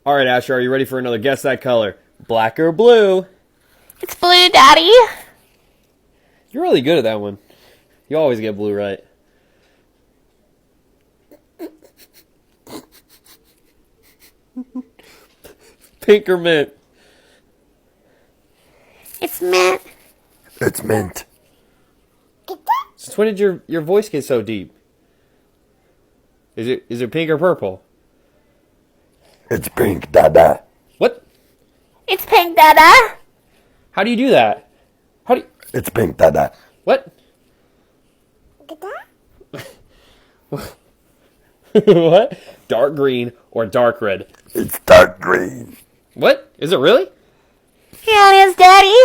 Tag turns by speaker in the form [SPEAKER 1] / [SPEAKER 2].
[SPEAKER 1] All right, Asher, are you ready for another Guess That Color? Black or blue?
[SPEAKER 2] It's blue, Daddy.
[SPEAKER 1] You're really good at that one. You always get blue right. Pink or mint?
[SPEAKER 2] It's mint.
[SPEAKER 3] It's mint.
[SPEAKER 1] Since when did your voice get so deep? Is it pink or purple?
[SPEAKER 3] It's pink, Dada.
[SPEAKER 1] What?
[SPEAKER 2] It's pink, Dada.
[SPEAKER 1] How do you do that? How do you...
[SPEAKER 3] It's pink, Dada.
[SPEAKER 1] What? What? Dark green or dark red?
[SPEAKER 3] It's dark green.
[SPEAKER 1] What? Is it really?
[SPEAKER 2] Here it is, Daddy.